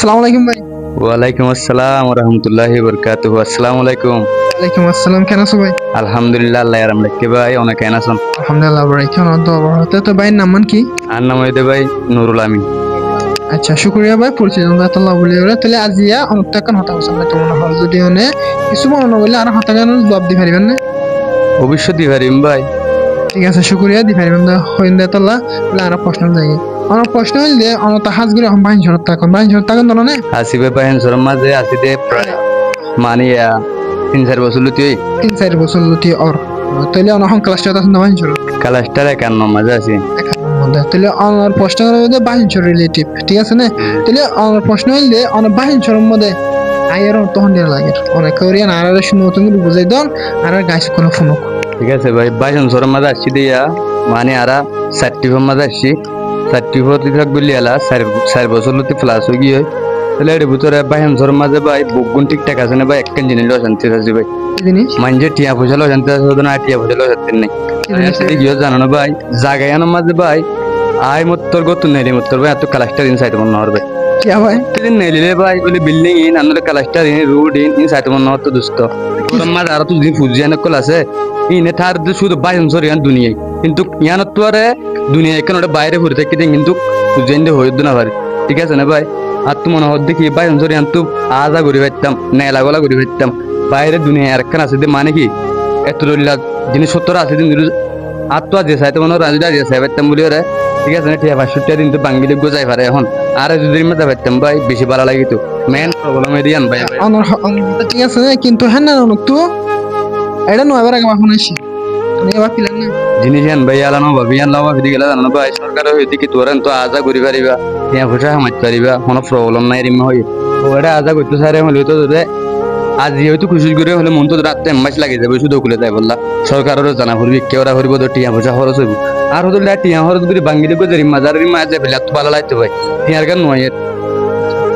আসসালামু আলাইকুম ভাই। ওয়ালাইকুম আসসালাম ওয়া রাহমাতুল্লাহি ওয়া বারাকাতুহু। আসসালামু আলাইকুম। ওয়ালাইকুম আসসালাম, কেন আছো ভাই? আলহামদুলিল্লাহ, আল্লাহ ইয়ারাম রাখে ভাই, অনেক কেন আছেন? আলহামদুলিল্লাহ ভাই, কেন তো তো ভাই নাম কি? আর নাম হইতে ভাই নুরুল আমিন। আচ্ছা, শুকরিয়া ভাই, পরিচয় জানাতাল্লাহ বলি ওরা তাহলে আজিয়া অনুত্তাকান হতা হইছে না তোমরা হল যদি হনে কিছু মনে বলে আর হতা কেন জবাব দি পারিবেন না? অবশ্যই দি পারিম ভাই। ঠিক আছে, শুকরিয়া দি পারিবেন না হইন দাতাল্লাহ বলে আর প্রশ্ন যাই। আমার প্রশ্ন হইল যে অনত হাজগুলো হম বাইন ঝরত তাকন দন না আসিবে ভাই সরম মাঝে আসিতে প্রায় মানে 3-4 বছর লতি 3-4 বছর লতি অর তাহলে অনহন ক্লাসটা তখন বাইন ঝরত ক্লাসটার 51 মাঝে আছি। তাহলে আমার প্রশ্ন হলো বাহিনী রিলেটিভ, ঠিক আছে না? তাহলে আমার প্রশ্ন হইলে অনেক বাহিনী মধ্যে আয়ের তখন দেওয়া লাগে অনেক কোরিয়ান আর শুনে নতুন করে বুঝাই দন আর গাছ কোনো ফোনক। ঠিক আছে ভাই, বাইশন সরম মাঝে আসছি দিয়া মানে আরা 4 মাঝে আসছি। 4 থাক বলি এলা 4 বছর লতি প্লাস হয়ে গিয়ে তাহলে এর ভিতরে বাইশন সরম মাঝে ভাই বুকগুন ঠিকঠাক আছে না ভাই? একখান জিনিস অশান্তি আছে ভাই, জিনিস মানজে টিয়া পয়সা অশান্তি আছে না? টিয়া পয়সা অশান্তি নাই গিয়ে জানো না ভাই, জাগায়ানোর মাঝে ভাই আই মত্তর গত নেলি মত্তর ভাই এত কালাস্টার ইন সাইতে মন হবে কি ভাই সেদিন নেলিলে ভাই বলে বিল্ডিং ইন আনলে কালাস্টার ইন রোড ইন সাইতে মন হতো দুষ্ট তোর মাঝে আর তো দিন ফুজিয়ান কল আছে ইনে থার শুধু বাইন সরিয়ান দুনিয়ায় কিন্তু ইয়ানত তো আরে দুনিয়া এখানে ওটা বাইরে ঘুরে থাকি কিন্তু ফুজিয়ান দিয়ে হইতো না পারে। ঠিক আছে না ভাই? আর তো মনে হতো দেখি বাইন সরিয়ান তো আজা ঘুরে পাইতাম নেলা গলা ঘুরে পাইতাম বাইরে দুনিয়া আরেকখান আছে মানে কি এত জিনিস সত্তর আছে দিন আর তো আজ চাইতে মনে হয় রাজুটা আজ চাই পারতাম বলি ওরা। ঠিক আছে না? ঠিক আছে 500 দিন তো বাঙ্গিলে গোজাই পারে এখন আর যদি মজা পাইতাম ভাই বেশি ভালো লাগিত। মেন প্রবলেম এরিয়ান ভাই ঠিক আছে কিন্তু হ্যাঁ না তো এটা নয় আগে এখন আসি এবার পিলেন না জিনিস আন ভাই আলানো ভাবি আনলাম ভাবি গেলে জানো ভাই সরকার হইতে কি তোরেন তো আজা ঘুরি পারিবা টিয়া পয়সা হামাজ পারিবা কোনো প্রবলেম নাই রিমা হই ওটা আজা করতে সারে হলে তো তোদের আজ যেহেতু খুশি করে হলে মন তো রাত্রে মাস লাগে যাবে শুধু খুলে যায় বললা সরকারেরও জানা করবি কেউরা করবো তো টিয়া পয়সা খরচ হইব আর হতো টিয়া খরচ করে বাঙ্গিলে গো রিমা যার রিমা আছে ফেলে এত ভালো লাগতে ভাই টিয়ার গান নয়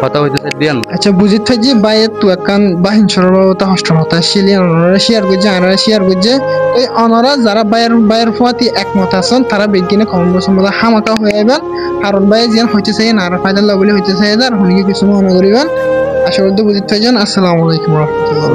কথা হইতে দিয়ান। আচ্ছা বুঝি থাই যে বাইরে তো একখান বাহিন সরবতা হস্টেল হতা শিলিয়ান শেয়ার করছে আনারা শেয়ার করছে ওই অনারা যারা বাইরের ফুয়াতি একমত আছেন তারা বিজ্ঞানে কম সম্বন্ধে হামাকা হয়ে যাবেন কারণ বাইরে যেন হইতে চাই না আর ফায়দা বলে হইতে চাই আর হনিকে কিছু মনে করিবেন। আসলে বুঝি থাই যান। আসসালামু আলাইকুম ওয়া রাহমাতুল্লাহ।